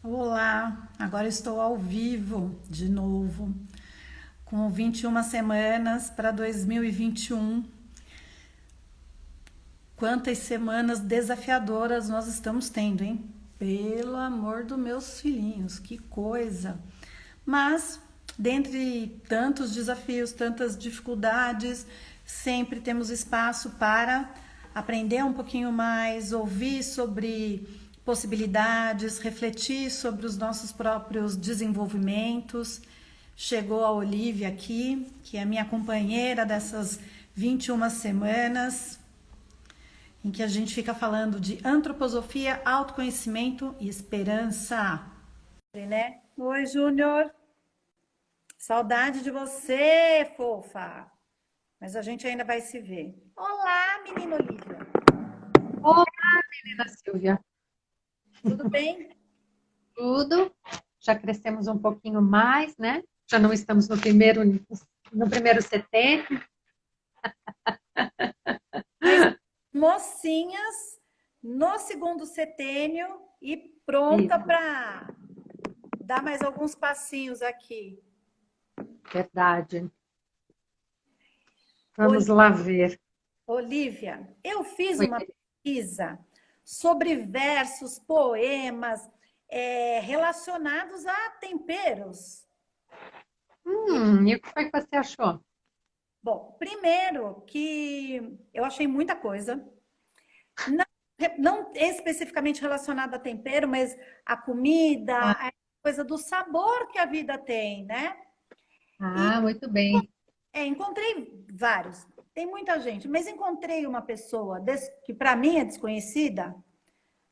Olá, agora estou ao vivo de novo, com 21 semanas para 2021. Quantas semanas desafiadoras nós estamos tendo, hein? Pelo amor dos meus filhinhos, que coisa! Mas, dentre tantos desafios, tantas dificuldades, sempre temos espaço para aprender um pouquinho mais, ouvir sobre possibilidades, refletir sobre os nossos próprios desenvolvimentos. Chegou a Olivia aqui, que é minha companheira dessas 21 semanas, em que a gente fica falando de antroposofia, autoconhecimento e esperança. Né? Oi, Júnior. Saudade de você, fofa. Mas a gente ainda vai se ver. Olá, menina Olivia. Olá, menina Silvia. Tudo bem? Tudo? Já crescemos um pouquinho mais, né? Já não estamos no primeiro setênio. Mas mocinhas no segundo setênio e pronta Isso, para dar mais alguns passinhos aqui. verdade. Vamos lá ver. Olivia, eu fiz Oi, uma querida. pesquisa sobre versos, poemas relacionados a temperos. E o que foi que você achou? Bom, primeiro que eu achei muita coisa, não, não especificamente relacionada a tempero, mas a comida, Ah, a coisa do sabor que a vida tem, né? E muito bem. encontrei vários, tem muita gente, mas encontrei uma pessoa que para mim é desconhecida,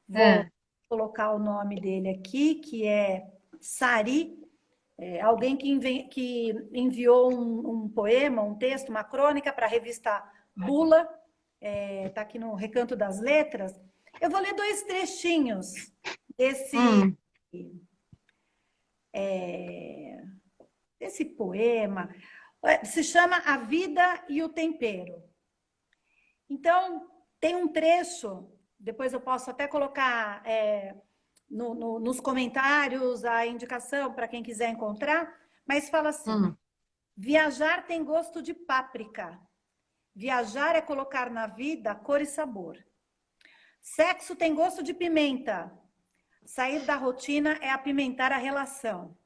vou É. colocar o nome dele aqui, que é Sari, alguém que enviou um poema, um texto, uma crônica para a revista Bula, está aqui no Recanto das Letras. Eu vou ler dois trechinhos desse, Hum, desse poema. Se chama A Vida e o Tempero. Então, tem um trecho, depois eu posso até colocar nos comentários a indicação para quem quiser encontrar, mas fala assim: hum. viajar tem gosto de páprica. Viajar é colocar na vida cor e sabor. Sexo tem gosto de pimenta. Sair da rotina é apimentar a relação.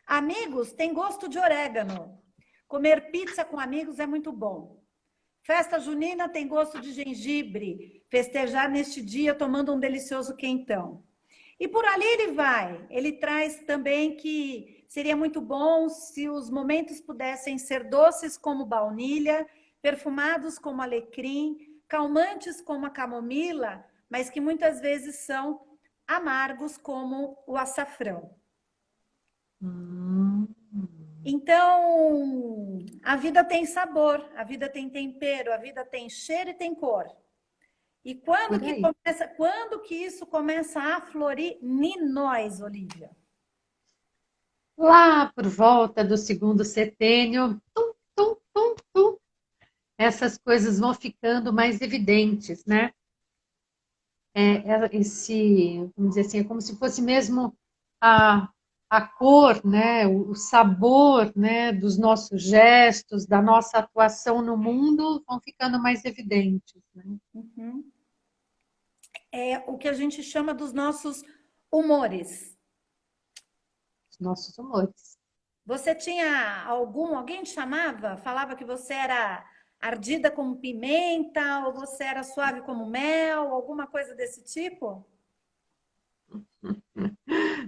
Amigos têm gosto de orégano. Comer pizza com amigos é muito bom. Festa junina tem gosto de gengibre. Festejar neste dia tomando um delicioso quentão. E por ali ele vai. Ele traz também que seria muito bom se os momentos pudessem ser doces como baunilha, perfumados como alecrim, calmantes como a camomila, mas que muitas vezes são amargos como o açafrão. Hum. Então, a vida tem sabor, a vida tem tempero, a vida tem cheiro e tem cor. E Por aí. quando que isso começa a florir em nós, Olivia? Lá por volta do segundo setênio, tum, tum, tum, essas coisas vão ficando mais evidentes, né? Vamos dizer assim, é como se fosse mesmo a, a cor, né, o sabor, né, dos nossos gestos, da nossa atuação no mundo vão ficando mais evidentes, né? Uhum. É o que a gente chama dos nossos humores. Os nossos humores. Você tinha alguém te chamava, falava que você era ardida como pimenta, ou você era suave como mel, alguma coisa desse tipo?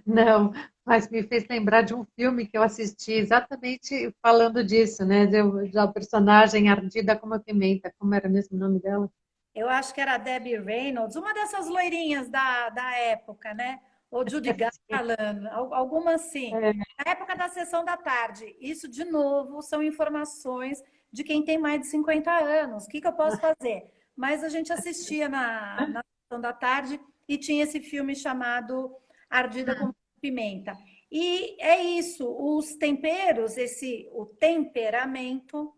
Não, mas me fez lembrar de um filme que eu assisti exatamente falando disso, né, da personagem ardida como a pimenta, como era mesmo o nome dela? Eu acho que era a Debbie Reynolds, uma dessas loirinhas da época, né? Ou Judy Garland, alguma assim. Na época da sessão da tarde. Isso, de novo, são informações de quem tem mais de 50 anos. O que eu posso fazer? Mas a gente assistia na sessão da tarde e tinha esse filme chamado Ardida com Pimenta. E é isso, os temperos, o temperamento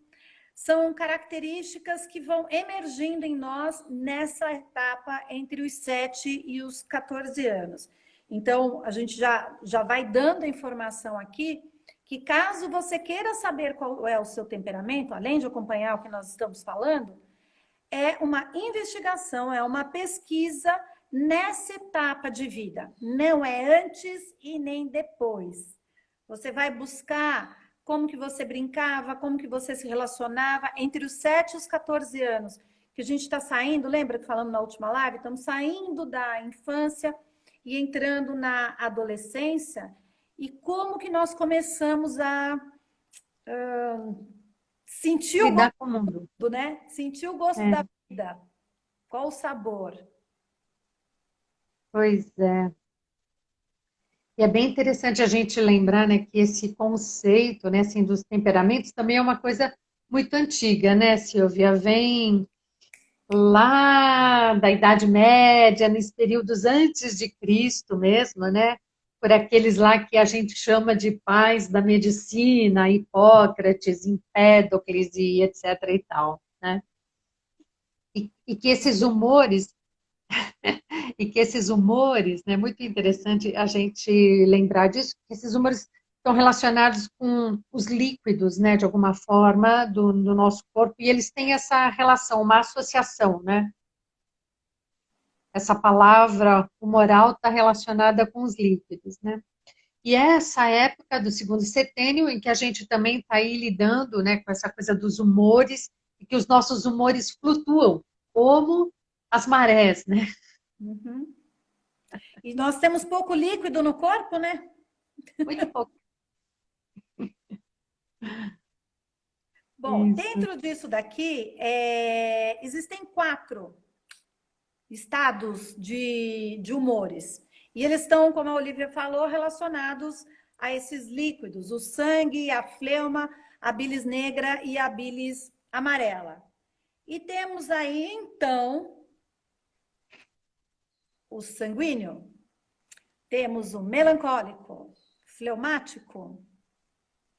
são características que vão emergindo em nós nessa etapa entre os 7 e os 14 anos. Então, a gente já vai dando a informação aqui que caso você queira saber qual é o seu temperamento, além de acompanhar o que nós estamos falando, é uma investigação, é uma pesquisa nessa etapa de vida. Não é antes e nem depois. Você vai buscar como que você brincava, como que você se relacionava entre os 7 e os 14 anos, que a gente está saindo, lembra que falamos na última live? Estamos saindo da infância e entrando na adolescência, e como que nós começamos a sentir o Lidar com o mundo. gosto, né? Sentir o gosto É, da vida. Qual o sabor? pois é. E é bem interessante a gente lembrar, né, que esse conceito, né, assim, dos temperamentos também é uma coisa muito antiga, né, Silvia? Vem lá da Idade Média, nos períodos antes de Cristo mesmo, né? Por aqueles lá que a gente chama de pais da medicina, Hipócrates, Empédocles e etc. e tal, né? E que esses humores né, muito interessante a gente lembrar disso, que esses humores estão relacionados com os líquidos, né, de alguma forma, do nosso corpo, e eles têm essa relação, uma associação, né? Essa palavra humoral está relacionada com os líquidos, né? E é essa época do segundo setênio em que a gente também está aí lidando, né, com essa coisa dos humores, e que os nossos humores flutuam, como as marés, né? Uhum. E nós temos pouco líquido no corpo, né? Muito pouco. Bom, Isso. dentro disso daqui, existem 4 estados de humores. E eles estão, como a Olivia falou, relacionados a esses líquidos: o sangue, a fleuma, a bilis negra e a bilis amarela. E temos aí, então, o sanguíneo, temos o melancólico, fleumático,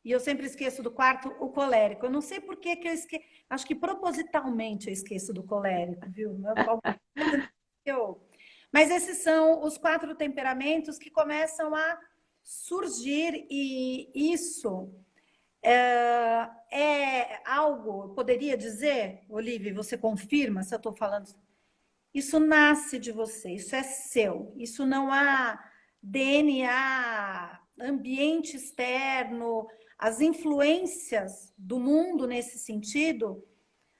e eu sempre esqueço do quarto, o colérico. Eu não sei por que eu esqueço, acho que propositalmente eu esqueço do colérico, viu? Mas esses são os 4 temperamentos que começam a surgir, e isso é algo, eu poderia dizer, Olivia, você confirma se eu estou falando, isso nasce de você, isso é seu, isso não há DNA, ambiente externo, as influências do mundo nesse sentido,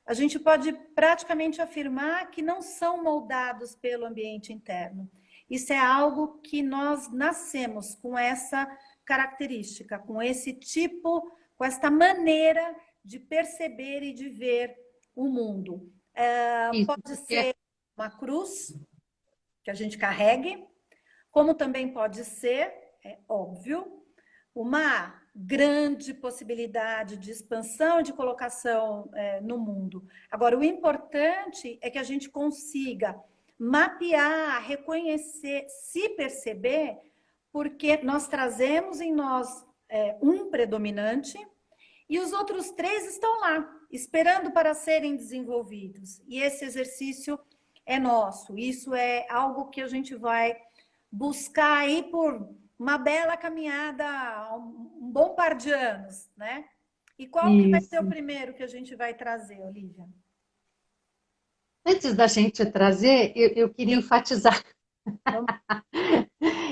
a gente pode praticamente afirmar que não são moldados pelo ambiente interno. Isso é algo que nós nascemos com essa característica, com esse tipo, com esta maneira de perceber e de ver o mundo. Isso, Pode porque ser uma cruz que a gente carregue, como também pode ser, é óbvio, uma grande possibilidade de expansão e de colocação no mundo. Agora, o importante é que a gente consiga mapear, reconhecer, se perceber, porque nós trazemos em nós um predominante e os outros 3 estão lá, esperando para serem desenvolvidos. E esse exercício é nosso. Isso é algo que a gente vai buscar aí por uma bela caminhada, um bom par de anos, né? E qual que vai ser o isso. primeiro que a gente vai trazer, Olivia? Antes da gente trazer, eu queria enfatizar, Vamos.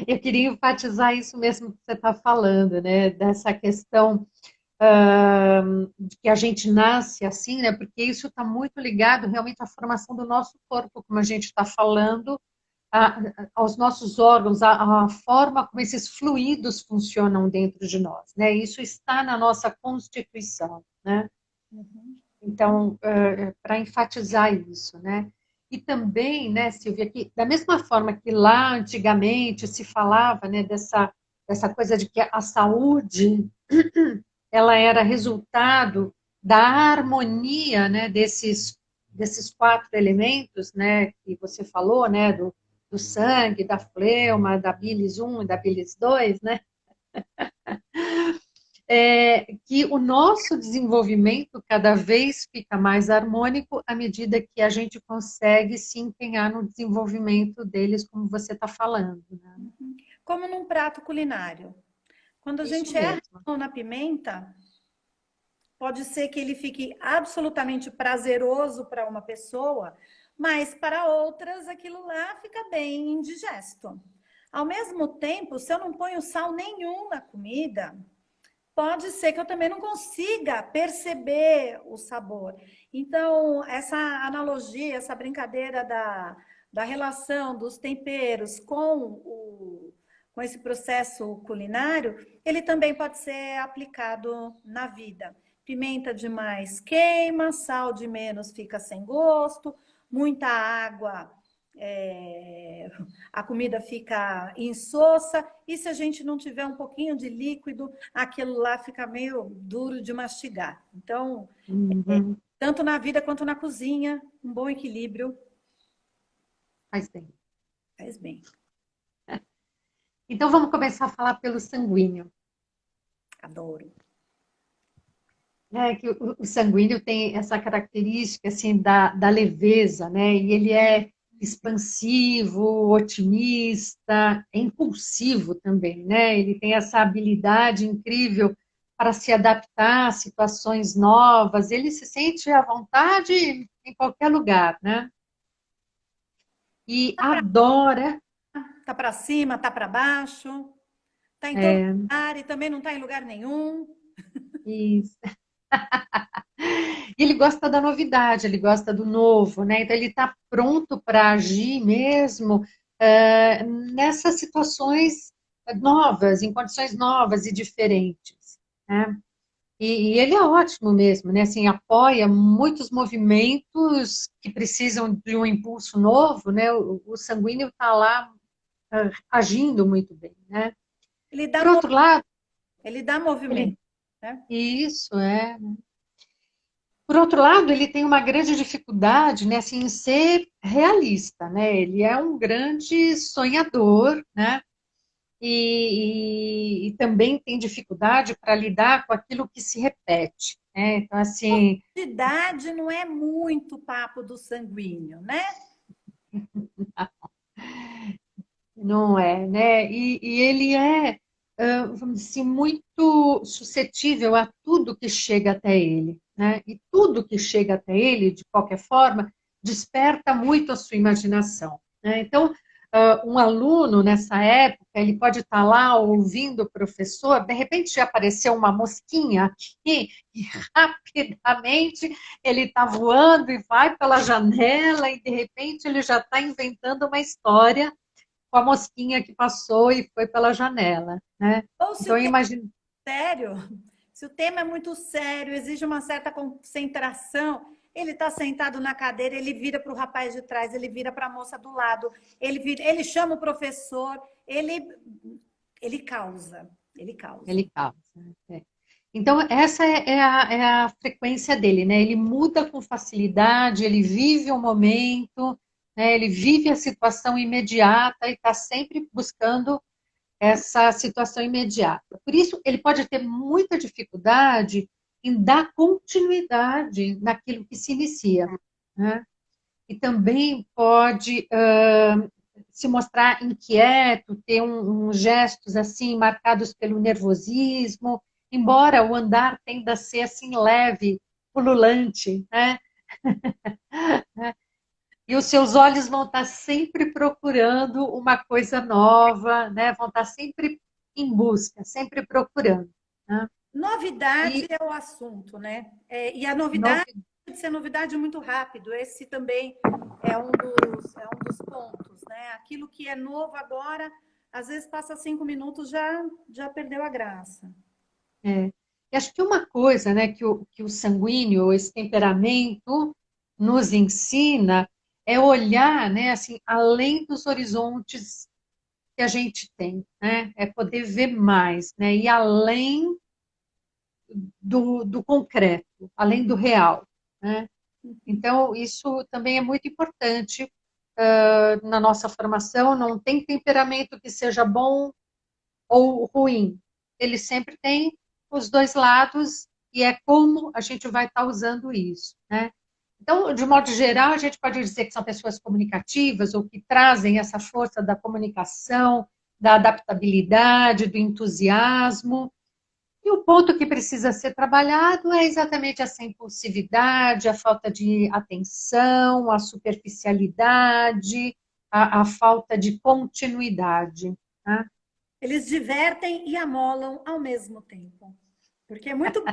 eu queria enfatizar isso mesmo que você está falando, né? Dessa questão de que a gente nasce assim, né? Porque isso está muito ligado realmente à formação do nosso corpo, como a gente está falando, aos nossos órgãos, a forma como esses fluidos funcionam dentro de nós, né? Isso está na nossa constituição, né? Uhum. Então, para enfatizar isso, né? E também, né, Silvia, que da mesma forma que lá antigamente se falava, né, dessa coisa de que a saúde ela era resultado da harmonia, né, desses 4 elementos, né, que você falou, né, do sangue, da fleuma, da bilis 1 e da bilis 2, né, que o nosso desenvolvimento cada vez fica mais harmônico à medida que a gente consegue se empenhar no desenvolvimento deles, como você está falando. Né? como num prato culinário. Quando a Isso gente erra mesmo. na pimenta, pode ser que ele fique absolutamente prazeroso para uma pessoa, mas para outras aquilo lá fica bem indigesto. Ao mesmo tempo, se eu não ponho sal nenhum na comida, pode ser que eu também não consiga perceber o sabor. Então, essa analogia, essa brincadeira da relação dos temperos com esse processo culinário, ele também pode ser aplicado na vida. Pimenta demais queima, sal de menos fica sem gosto, muita água, a comida fica insossa, e se a gente não tiver um pouquinho de líquido, aquilo lá fica meio duro de mastigar. Então, Uhum. tanto na vida quanto na cozinha, um bom equilíbrio Faz bem. faz bem. Então vamos começar a falar pelo sanguíneo. Adoro. É que o sanguíneo tem essa característica assim da leveza, né? E ele é expansivo, otimista, é impulsivo também, né? Ele tem essa habilidade incrível para se adaptar a situações novas. Ele se sente à vontade em qualquer lugar, né? E adora. Tá para cima, tá para baixo, tá em todo É, lugar e também não tá em lugar nenhum. isso. E ele gosta da novidade, ele gosta do novo, né? Então ele está pronto para agir mesmo nessas situações novas, em condições novas e diferentes, né? E ele é ótimo mesmo, né? Assim, apoia muitos movimentos que precisam de um impulso novo, né? O sanguíneo está lá agindo muito bem, né? Ele dá, Por outro lado, ele dá ele, movimento, né? isso é. Por outro lado, ele tem uma grande dificuldade, né, assim, em ser realista, né? Ele é um grande sonhador, né? E também tem dificuldade para lidar com aquilo que se repete, né? Então, assim, Idade não é muito papo do sanguíneo, né? não é, né? E ele é, vamos dizer assim, muito suscetível a tudo que chega até ele, né? E tudo que chega até ele, de qualquer forma, desperta muito a sua imaginação, né? Então, um aluno nessa época, ele pode estar lá ouvindo o professor, de repente já apareceu uma mosquinha aqui, e rapidamente ele está voando e vai pela janela, e de repente ele já está inventando uma história com a mosquinha que passou e foi pela janela, né? Ou se Então o eu tema imagino, é sério, se o tema é muito sério, exige uma certa concentração, ele está sentado na cadeira, ele vira para o rapaz de trás, ele vira para a moça do lado, ele chama o professor, ele causa, ele causa. ele causa. Né? Então essa é a frequência dele, né? Ele muda com facilidade, ele vive o momento, né? Ele vive a situação imediata e está sempre buscando essa situação imediata. Por isso, ele pode ter muita dificuldade em dar continuidade naquilo que se inicia, né? E também pode se mostrar inquieto, ter uns gestos assim marcados pelo nervosismo, embora o andar tenda a ser assim leve, pululante, né? E os seus olhos vão estar sempre procurando uma coisa nova, né? Vão estar sempre em busca, sempre procurando, né? Novidade E é o assunto, né? E a novidade novi- pode ser novidade muito rápido. Esse também é um dos pontos, né? Aquilo que é novo agora, às vezes passa 5 minutos, já perdeu a graça. é, e acho que uma coisa, né, que o sanguíneo, esse temperamento, nos ensina é olhar, né, assim, além dos horizontes que a gente tem, né? É poder ver mais, né? E além do concreto, além do real, né? Então, isso também é muito importante na nossa formação. Não tem temperamento que seja bom ou ruim. Ele sempre tem os dois lados e é como a gente vai estar usando isso, né? Então, de modo geral, a gente pode dizer que são pessoas comunicativas ou que trazem essa força da comunicação, da adaptabilidade, do entusiasmo. E o ponto que precisa ser trabalhado é exatamente essa impulsividade, a falta de atenção, a superficialidade, a falta de continuidade, né? Eles divertem e amolam ao mesmo tempo. Porque é muito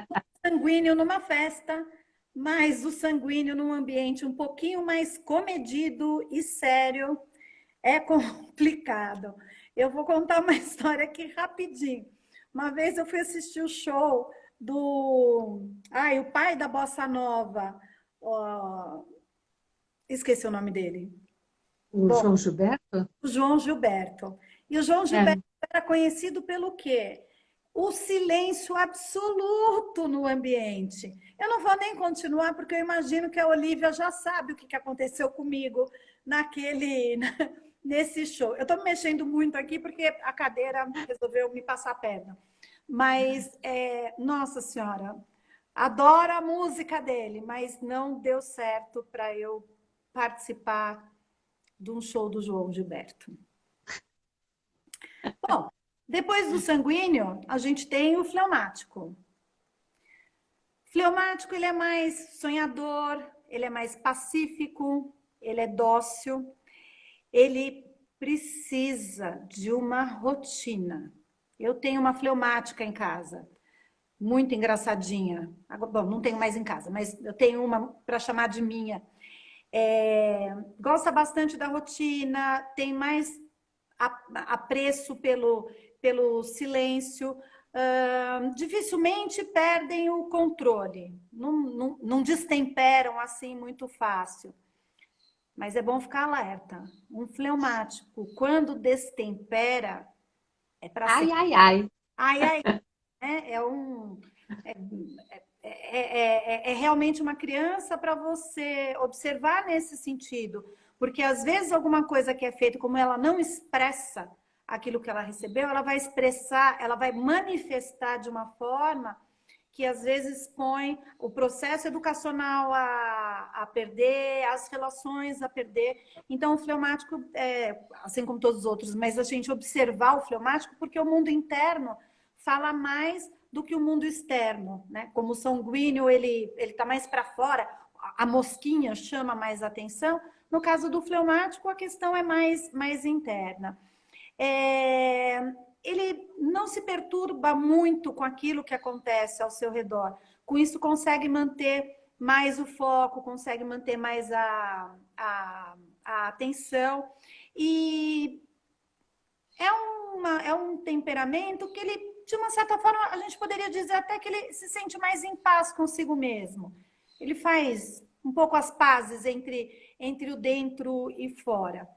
sanguíneo numa festa, mas o sanguíneo num ambiente um pouquinho mais comedido e sério é complicado. Eu vou contar uma história aqui rapidinho. Uma vez eu fui assistir o show do... Ai, o pai da Bossa Nova. Ó, esqueci o nome dele. O Bom, João Gilberto? o João Gilberto. E o João É. Gilberto era conhecido pelo quê? O silêncio absoluto no ambiente. Eu não vou nem continuar, porque eu imagino que a Olivia já sabe o que aconteceu comigo naquele, nesse show. Eu estou me mexendo muito aqui porque a cadeira resolveu me passar a perna. Mas, nossa senhora, adoro a música dele, mas não deu certo para eu participar de um show do João Gilberto. Bom, depois do sanguíneo, a gente tem o fleumático. Fleumático, ele é mais sonhador, ele é mais pacífico, ele é dócil, ele precisa de uma rotina. Eu tenho uma fleumática em casa, muito engraçadinha. Agora, bom, não tenho mais em casa, mas eu tenho uma para chamar de minha. Gosta bastante da rotina, tem mais apreço pelo silêncio, dificilmente perdem o controle, não destemperam assim muito fácil. Mas é bom ficar alerta. Um fleumático, quando destempera, é para ser. Ai, ai, ai. Ai, ai, né? É realmente uma criança para você observar nesse sentido, porque às vezes alguma coisa que é feita, como ela não expressa aquilo que ela recebeu, ela vai expressar, ela vai manifestar de uma forma que às vezes põe o processo educacional a perder, as relações a perder. Então, o fleumático, assim como todos os outros, mas a gente observar o fleumático, porque o mundo interno fala mais do que o mundo externo, né? Como o sanguíneo, ele está mais para fora, a mosquinha chama mais atenção. No caso do fleumático, a questão é mais interna. Ele não se perturba muito com aquilo que acontece ao seu redor. Com isso, consegue manter mais o foco, consegue manter mais a atenção. E é um temperamento que ele, de uma certa forma, a gente poderia dizer até que ele se sente mais em paz consigo mesmo. Ele faz um pouco as pazes entre o dentro e fora.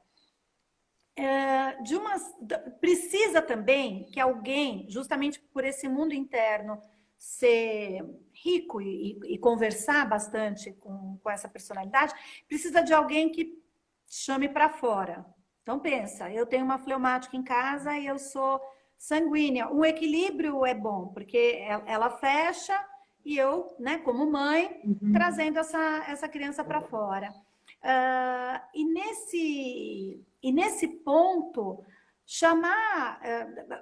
Precisa também que alguém, justamente por esse mundo interno, ser rico e conversar bastante com essa personalidade, precisa de alguém que chame para fora. Então pensa, eu tenho uma fleumática em casa e eu sou sanguínea. Um equilíbrio é bom, porque ela fecha e eu, né, como mãe, trazendo essa criança para fora. E nesse ponto,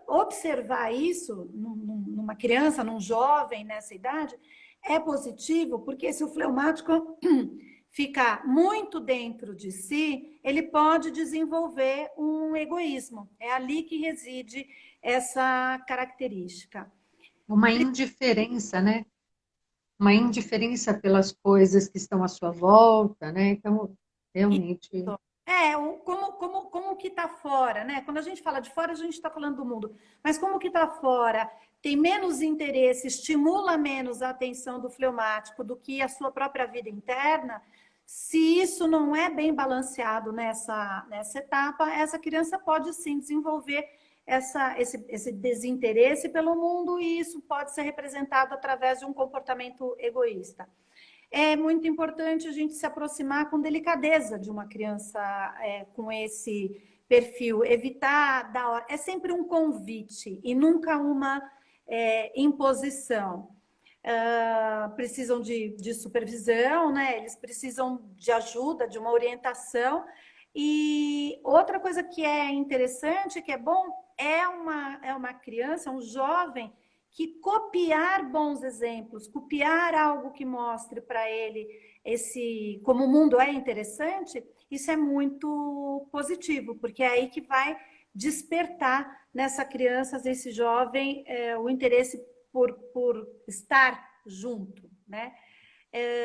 observar isso numa criança, num jovem nessa idade, é positivo, porque se o fleumático ficar muito dentro de si, ele pode desenvolver um egoísmo. É ali que reside essa característica. Uma indiferença, né? Uma indiferença pelas coisas que estão à sua volta, né? Então, realmente. Como que está fora, né? Quando a gente fala de fora, a gente está falando do mundo. Mas como que está fora tem menos interesse, estimula menos a atenção do fleumático do que a sua própria vida interna, se isso não é bem balanceado nessa etapa, essa criança pode sim desenvolver esse desinteresse pelo mundo e isso pode ser representado através de um comportamento egoísta. É muito importante a gente se aproximar com delicadeza de uma criança com esse perfil, evitar dar hora. É sempre um convite e nunca uma imposição. Precisam de supervisão, né? Eles precisam de ajuda, de uma orientação E outra coisa que é interessante, que é bom, é uma criança, um jovem, que copiar bons exemplos, copiar algo que mostre para ele esse como o mundo é interessante, isso é muito positivo, porque é aí que vai despertar nessa criança, nesse jovem, o interesse por estar junto, né?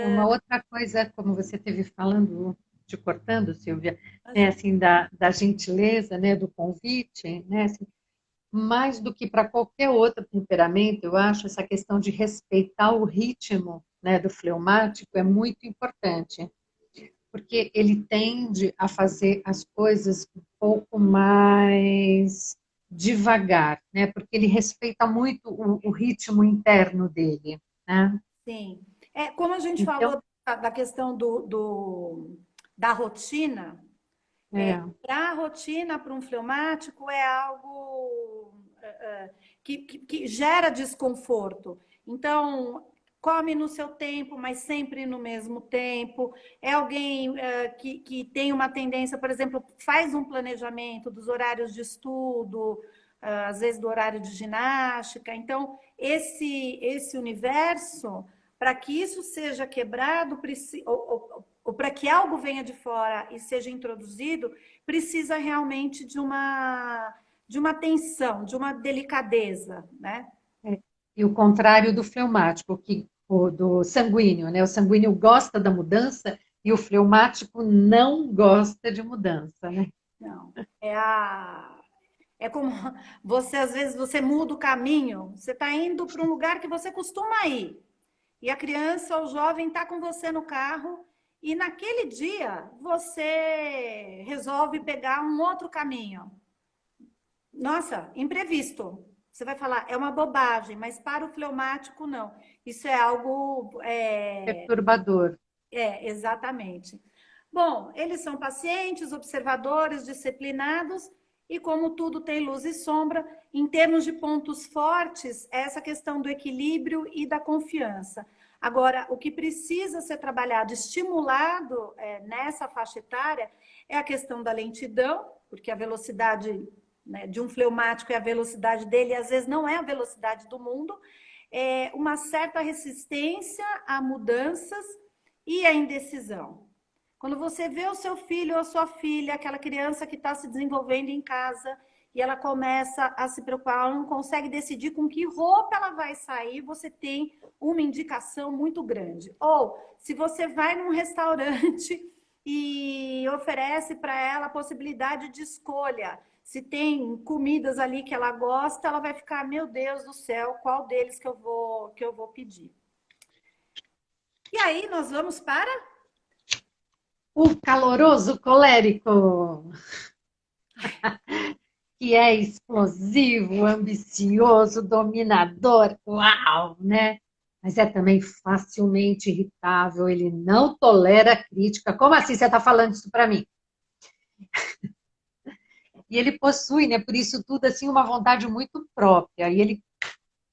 Uma outra coisa, como você teve falando, te cortando, Silvia, né, assim, da gentileza, né, do convite, né, assim, mais do que para qualquer outro temperamento, eu acho essa questão de respeitar o ritmo, né, do fleumático é muito importante, porque ele tende a fazer as coisas um pouco mais devagar, né, porque ele respeita muito o ritmo interno dele, né? Sim. É, como a gente Então, falou da questão da rotina, é, para a rotina, para um fleumático, é algo que gera desconforto. Então, come no seu tempo, mas sempre no mesmo tempo. É alguém que tem uma tendência, por exemplo, faz um planejamento dos horários de estudo, às vezes do horário de ginástica. Então, esse universo, para que isso seja quebrado, ou para que algo venha de fora e seja introduzido, precisa realmente de uma atenção, de uma delicadeza, né? é. E o contrário do fleumático, que o do sanguíneo, né? O sanguíneo gosta da mudança e o fleumático não gosta de mudança, né? Não, é como você às vezes você muda o caminho, você está indo para um lugar que você costuma ir. E a criança ou o jovem está com você no carro e naquele dia você resolve pegar um outro caminho. Nossa, imprevisto. Você vai falar, é uma bobagem, mas para o fleumático, não. Isso é algo. Perturbador. Exatamente. Bom, eles são pacientes, observadores, disciplinados, e como tudo tem luz e sombra, em termos de pontos fortes, é essa questão do equilíbrio e da confiança. Agora, o que precisa ser trabalhado, estimulado nessa faixa etária, é a questão da lentidão, porque a velocidade, né, de um fleumático é a velocidade dele, e às vezes não é a velocidade do mundo, uma certa resistência a mudanças e a indecisão. Quando você vê o seu filho ou a sua filha, aquela criança que está se desenvolvendo em casa, e ela começa a se preocupar, ela não consegue decidir com que roupa ela vai sair, você tem uma indicação muito grande. Ou, se você vai num restaurante e oferece para ela a possibilidade de escolha, se tem comidas ali que ela gosta, ela vai ficar, meu Deus do céu, qual deles que eu vou pedir? E aí nós vamos para O caloroso colérico, que é explosivo, ambicioso, dominador, uau, né? Mas é também facilmente irritável, ele não tolera crítica. Como assim você está falando isso para mim? E ele possui, né, por isso tudo, assim, uma vontade muito própria. E ele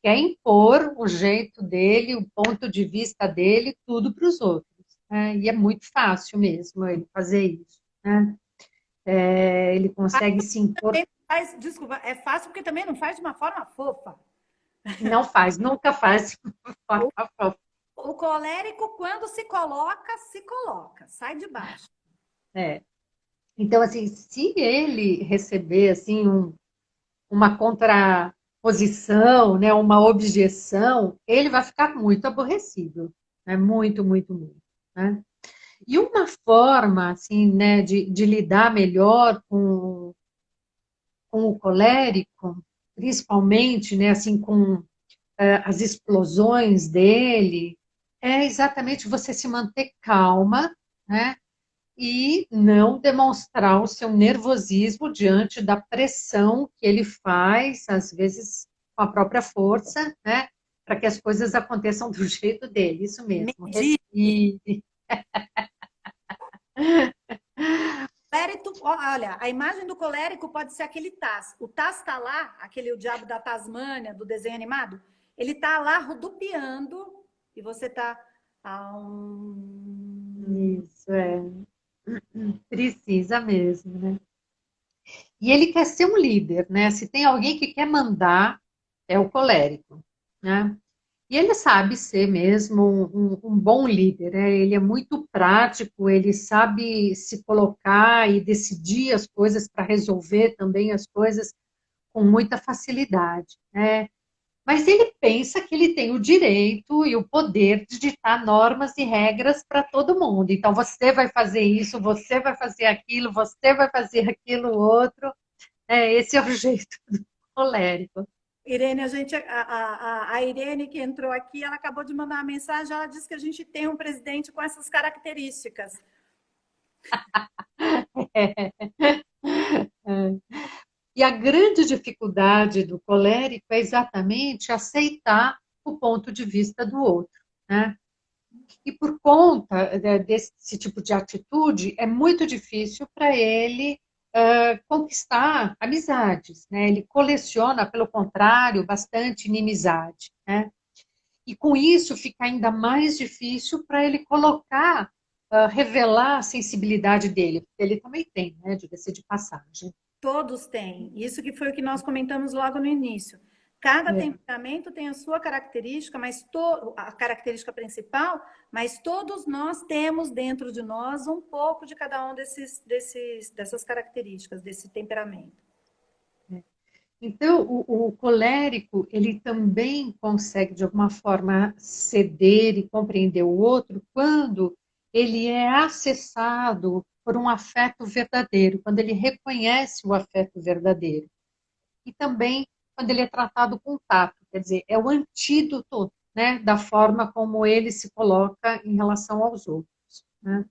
quer impor o jeito dele, o ponto de vista dele, tudo para os outros. Né? E é muito fácil mesmo ele fazer isso. Né? Ele consegue se impor. desculpa, é fácil porque também não faz de uma forma fofa. Não faz, nunca faz. O, o colérico, quando se coloca, sai de baixo. É. Então, assim, se ele receber assim uma contraposição, né, uma objeção, ele vai ficar muito aborrecido, né? Muito, muito, muito. Né? E uma forma assim, né, de lidar melhor com o colérico, principalmente, né, assim, com as explosões dele, é exatamente você se manter calma, né? E não demonstrar o seu nervosismo diante da pressão que ele faz, às vezes com a própria força, né? Para que as coisas aconteçam do jeito dele, isso mesmo. Medir. Respire. Olha, a imagem do colérico pode ser aquele Taz. O Taz está lá, aquele o diabo da Tasmânia, do desenho animado, ele está lá rodopiando e você está. Isso, é. Precisa mesmo, né? E ele quer ser um líder, né? Se tem alguém que quer mandar, é o colérico, né? E ele sabe ser mesmo um bom líder, né? Ele é muito prático, ele sabe se colocar e decidir as coisas para resolver também as coisas com muita facilidade, né? Mas ele pensa que ele tem o direito e o poder de ditar normas e regras para todo mundo. Então, você vai fazer isso, você vai fazer aquilo, você vai fazer aquilo outro. Esse é o jeito do colérico. Irene, a Irene que entrou aqui, ela acabou de mandar uma mensagem, ela disse que a gente tem um presidente com essas características. E a grande dificuldade do colérico é exatamente aceitar o ponto de vista do outro, né? E por conta desse tipo de atitude, é muito difícil para ele conquistar amizades, né? Ele coleciona, pelo contrário, bastante inimizade, né? E com isso fica ainda mais difícil para ele colocar, revelar a sensibilidade dele, porque ele também tem, né? Diga-se de passagem. Todos têm. Isso que foi o que nós comentamos logo no início. Cada É. temperamento tem a sua característica, mas a característica principal, mas todos nós temos dentro de nós um pouco de cada um dessas características, desse temperamento. Então, o colérico, ele também consegue, de alguma forma, ceder e compreender o outro quando ele é acessado por um afeto verdadeiro, quando ele reconhece o afeto verdadeiro. E também quando ele é tratado com tato, quer dizer, é o antídoto, né, da forma como ele se coloca em relação aos outros, né?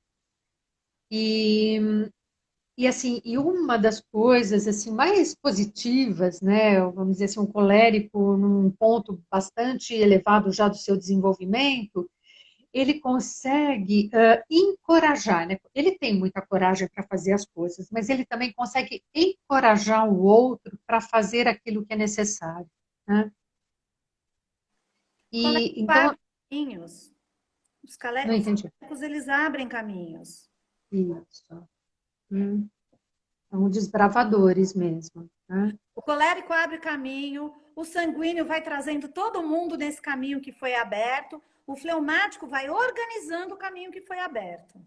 E assim, e uma das coisas assim mais positivas, né, vamos dizer assim, um colérico num ponto bastante elevado já do seu desenvolvimento, ele consegue encorajar, né? Ele tem muita coragem para fazer as coisas, mas ele também consegue encorajar o outro para fazer aquilo que é necessário, né? Colegas E abrem então, caminhos. não Os entendi colegas, eles abrem caminhos. isso. São desbravadores mesmo, né? O colérico abre caminho, o sanguíneo vai trazendo todo mundo nesse caminho que foi aberto, o fleumático vai organizando o caminho que foi aberto.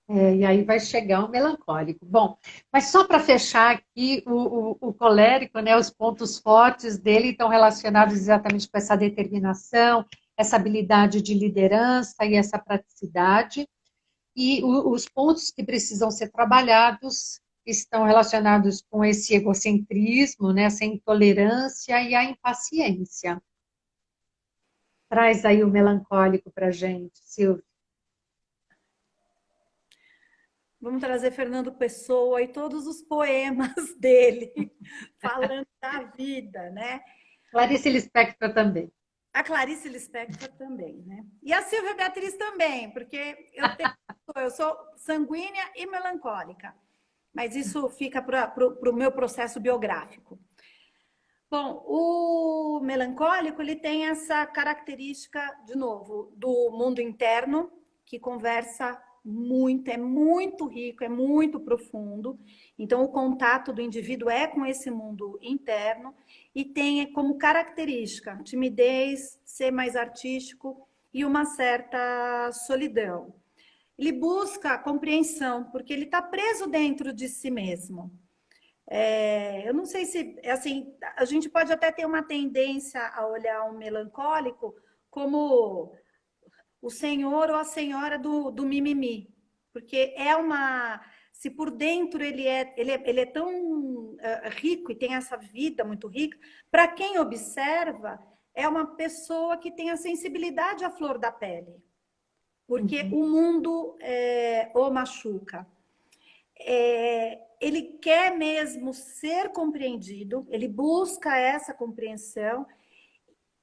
E aí vai chegar o melancólico. Bom, mas só para fechar aqui, o colérico, né, os pontos fortes dele estão relacionados exatamente com essa determinação, essa habilidade de liderança e essa praticidade. E os pontos que precisam ser trabalhados estão relacionados com esse egocentrismo, né, essa intolerância e a impaciência. Traz aí o melancólico para a gente, Silvia. Vamos trazer Fernando Pessoa e todos os poemas dele, falando da vida, né? Clarice Lispector também. A Clarice Lispector também, né? E a Silvia Beatriz também, porque eu sou sanguínea e melancólica, mas isso fica para o meu processo biográfico. Bom, o melancólico ele tem essa característica, de novo, do mundo interno, que conversa muito, é muito rico, é muito profundo. Então, o contato do indivíduo é com esse mundo interno e tem como característica timidez, ser mais artístico e uma certa solidão. Ele busca compreensão, porque ele está preso dentro de si mesmo. Eu não sei se, assim, a gente pode até ter uma tendência a olhar um melancólico como o senhor ou a senhora do mimimi, porque é uma, se por dentro ele é tão rico e tem essa vida muito rica, para quem observa, é uma pessoa que tem a sensibilidade à flor da pele, porque Uhum. o mundo o machuca. Ele quer mesmo ser compreendido, ele busca essa compreensão,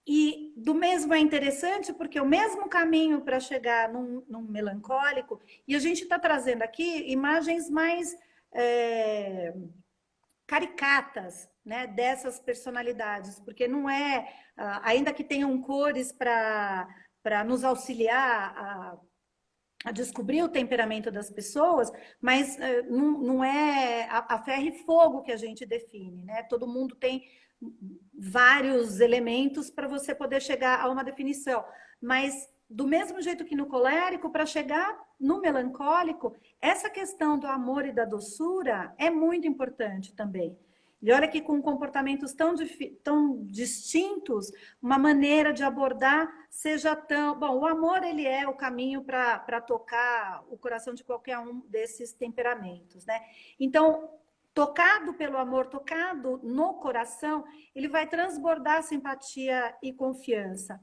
e do mesmo é interessante porque o mesmo caminho para chegar num melancólico, e a gente está trazendo aqui imagens mais caricatas, né, dessas personalidades, porque não é, ainda que tenham cores para nos auxiliar a descobrir o temperamento das pessoas, mas não é a ferro e fogo que a gente define, né? Todo mundo tem vários elementos para você poder chegar a uma definição, mas do mesmo jeito que no colérico, para chegar no melancólico, essa questão do amor e da doçura é muito importante também. E olha que com comportamentos tão distintos, uma maneira de abordar seja tão... Bom, o amor, ele é o caminho para tocar o coração de qualquer um desses temperamentos, né? Então, tocado pelo amor, tocado no coração, ele vai transbordar simpatia e confiança.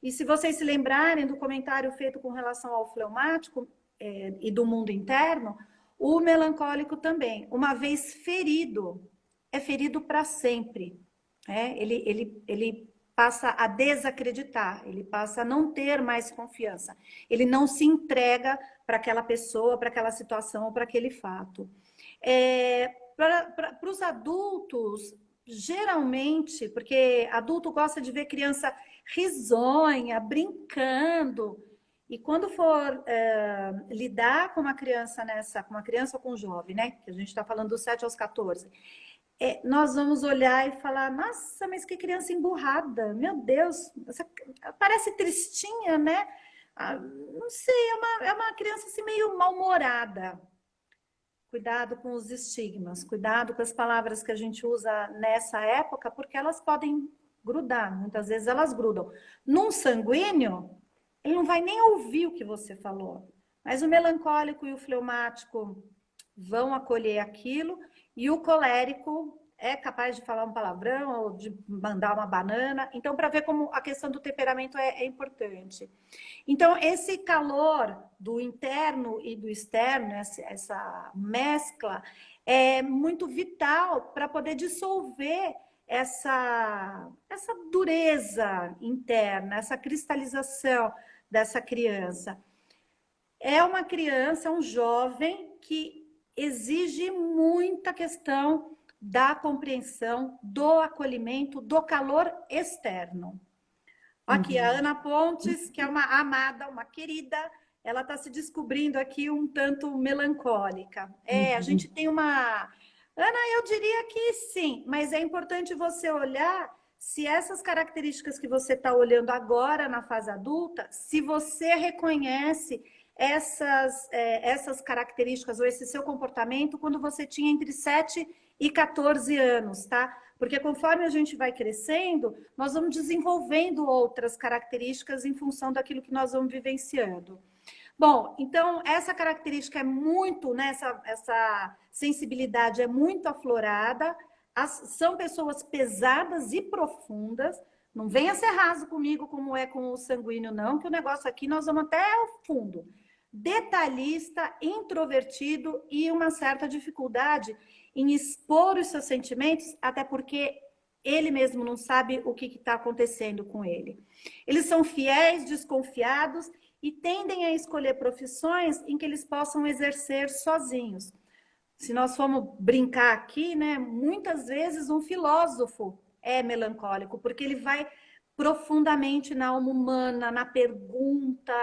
E se vocês se lembrarem do comentário feito com relação ao fleumático e do mundo interno, o melancólico também, uma vez ferido, é ferido para sempre. Ele passa a desacreditar, ele passa a não ter mais confiança. Ele não se entrega para aquela pessoa, para aquela situação ou para aquele fato. Para os adultos, geralmente, porque adulto gosta de ver criança risonha, brincando, e quando for lidar com uma criança com uma criança ou com um jovem, né? Que a gente está falando dos 7 aos 14, nós vamos olhar e falar, nossa, mas que criança emburrada, meu Deus, parece tristinha, né? Não sei, é uma criança assim meio mal-humorada. Cuidado com os estigmas, cuidado com as palavras que a gente usa nessa época, porque elas podem grudar, muitas vezes elas grudam. Num sanguíneo, ele não vai nem ouvir o que você falou, mas o melancólico e o fleumático vão acolher aquilo, e o colérico é capaz de falar um palavrão ou de mandar uma banana. Então, para ver como a questão do temperamento é importante. Então, esse calor do interno e do externo, essa mescla, é muito vital para poder dissolver essa dureza interna, essa cristalização dessa criança. É uma criança, um jovem que exige muita questão da compreensão, do acolhimento, do calor externo. Aqui, a Ana Pontes, que é uma amada, uma querida, ela está se descobrindo aqui um tanto melancólica. A gente tem uma... Ana, eu diria que sim, mas é importante você olhar se essas características que você está olhando agora na fase adulta, se você reconhece essas características ou esse seu comportamento quando você tinha entre 7 e 14 anos, tá? Porque conforme a gente vai crescendo, nós vamos desenvolvendo outras características em função daquilo que nós vamos vivenciando. Bom, então essa característica é muito, né, essa sensibilidade é muito aflorada, são pessoas pesadas e profundas, não venha ser raso comigo como é com o sanguíneo não, que o negócio aqui nós vamos até o fundo. Detalhista, introvertido e uma certa dificuldade em expor os seus sentimentos, até porque ele mesmo não sabe o que está acontecendo com ele. Eles são fiéis, desconfiados e tendem a escolher profissões em que eles possam exercer sozinhos. Se nós formos brincar aqui, né, muitas vezes um filósofo é melancólico, porque ele vai profundamente na alma humana, na pergunta,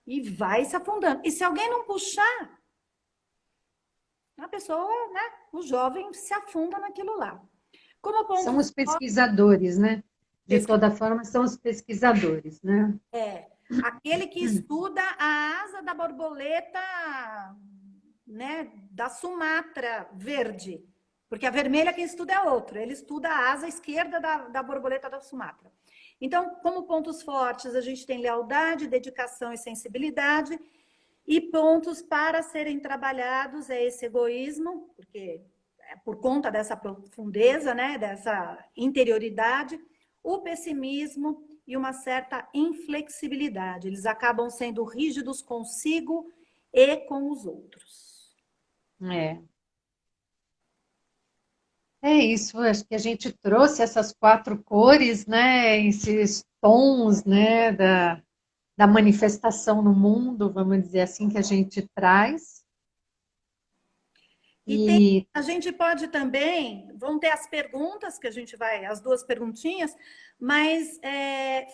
e vai se afundando. E se alguém não puxar, a pessoa, né, o jovem se afunda naquilo lá. Como ponto são os pesquisadores, né? De toda forma, são os pesquisadores, né? Aquele que estuda a asa da borboleta, né, da Sumatra verde, porque a vermelha quem estuda é outro, ele estuda a asa esquerda da borboleta da Sumatra. Então, como pontos fortes, a gente tem lealdade, dedicação e sensibilidade, e pontos para serem trabalhados é esse egoísmo, porque por conta dessa profundeza, né, dessa interioridade, o pessimismo e uma certa inflexibilidade. Eles acabam sendo rígidos consigo e com os outros. É isso, acho que a gente trouxe essas 4 cores, né, esses tons, né, da manifestação no mundo, vamos dizer assim, que a gente traz. E tem, E a gente pode também, vão ter as perguntas que a gente vai, as duas perguntinhas, mas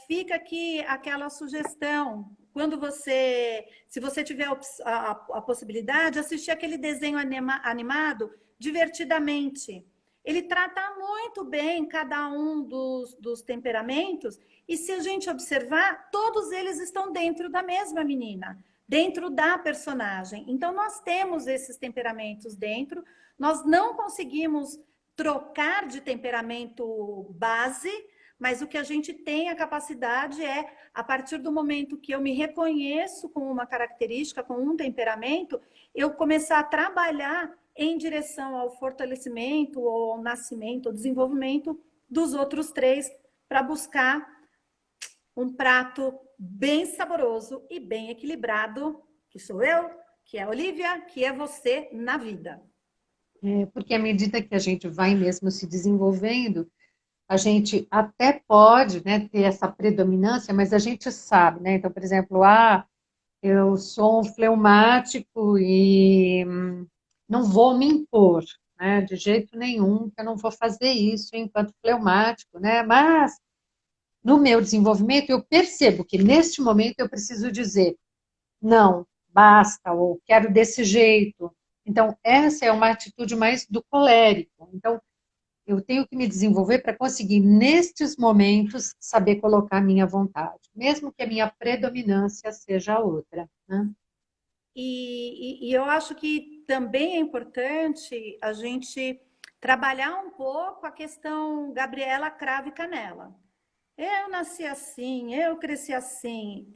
fica aqui aquela sugestão. Quando você, se você tiver a possibilidade, assistir aquele desenho animado divertidamente. Ele trata muito bem cada um dos temperamentos, e se a gente observar, todos eles estão dentro da mesma menina, dentro da personagem. Então, nós temos esses temperamentos dentro, nós não conseguimos trocar de temperamento base, mas o que a gente tem a capacidade é, a partir do momento que eu me reconheço com uma característica, com um temperamento, eu começar a trabalhar em direção ao fortalecimento, ou ao nascimento, ao desenvolvimento dos outros três, para buscar um prato bem saboroso e bem equilibrado, que sou eu, que é a Olivia, que é você na vida. porque à medida que a gente vai mesmo se desenvolvendo, a gente até pode, né, ter essa predominância, mas a gente sabe, né? Então, por exemplo, eu sou um fleumático e não vou me impor, né, de jeito nenhum, que eu não vou fazer isso enquanto fleumático, né? Mas no meu desenvolvimento eu percebo que neste momento eu preciso dizer não, basta, ou quero desse jeito. Então, essa é uma atitude mais do colérico. Então, eu tenho que me desenvolver para conseguir, nestes momentos, saber colocar a minha vontade, mesmo que a minha predominância seja outra. Né? E eu acho que também é importante a gente trabalhar um pouco a questão Gabriela Cravo e Canela. Eu nasci assim, eu cresci assim.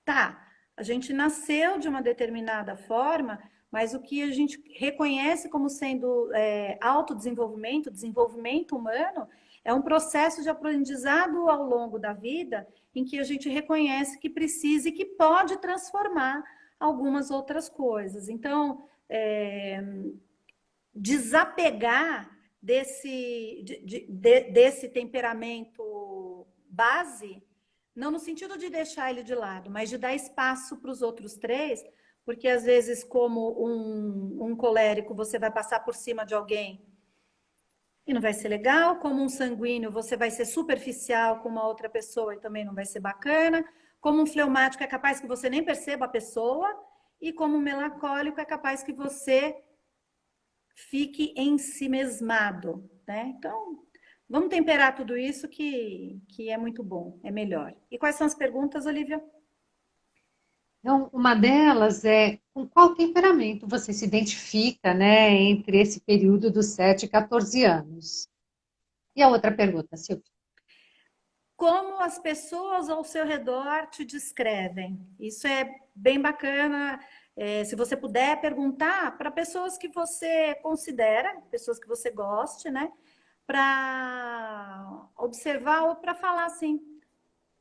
Tá, a gente nasceu de uma determinada forma, mas o que a gente reconhece como sendo autodesenvolvimento, desenvolvimento humano, é um processo de aprendizado ao longo da vida em que a gente reconhece que precisa e que pode transformar algumas outras coisas. Então, desapegar desse temperamento base, não no sentido de deixar ele de lado, mas de dar espaço para os outros três, porque às vezes, como um colérico, você vai passar por cima de alguém e não vai ser legal, como um sanguíneo, você vai ser superficial com uma outra pessoa e também não vai ser bacana, como um fleumático é capaz que você nem perceba a pessoa, e como um melancólico é capaz que você fique ensimesmado, né? Então, vamos temperar tudo isso que é muito bom, é melhor. E quais são as perguntas, Olivia? Então, uma delas é com qual temperamento você se identifica, né, entre esse período dos 7 e 14 anos? E a outra pergunta, Silvia? Como as pessoas ao seu redor te descrevem? Isso é bem bacana. Se você puder perguntar para pessoas que você considera, pessoas que você goste, né? Para observar ou para falar assim,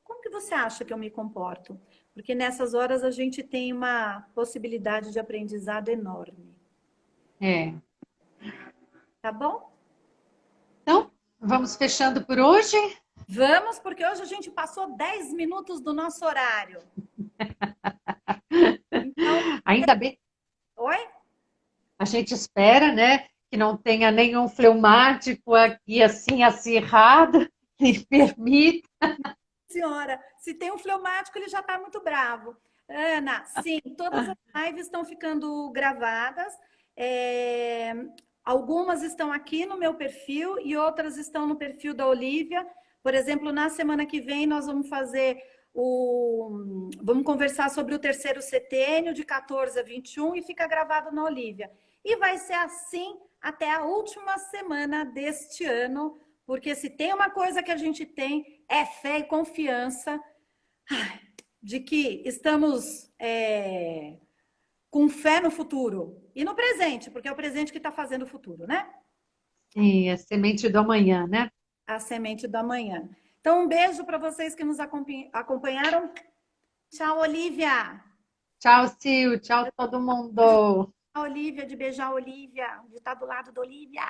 como que você acha que eu me comporto? Porque nessas horas a gente tem uma possibilidade de aprendizado enorme. É. Tá bom? Então, vamos fechando por hoje? Vamos, porque hoje a gente passou 10 minutos do nosso horário. Então, Ainda bem, oi? a gente espera, né, que não tenha nenhum fleumático aqui assim acirrado, que permita. Senhora, se tem um fleumático, ele já está muito bravo. Ana, sim, todas as lives estão ficando gravadas. É, algumas estão aqui no meu perfil e outras estão no perfil da Olivia. Por exemplo, na semana que vem nós vamos fazer vamos conversar sobre o terceiro setênio de 14 a 21 e fica gravado na Olivia. E vai ser assim até a última semana deste ano, porque se tem uma coisa que a gente tem é fé e confiança de que estamos com fé no futuro e no presente, porque é o presente que está fazendo o futuro, né? E a semente do amanhã, né? A semente do amanhã. Então, um beijo para vocês que nos acompanharam. Tchau, Olivia. Tchau, Sil, tchau todo mundo. A Olivia, de beijar a Olivia, de estar do lado da Olivia.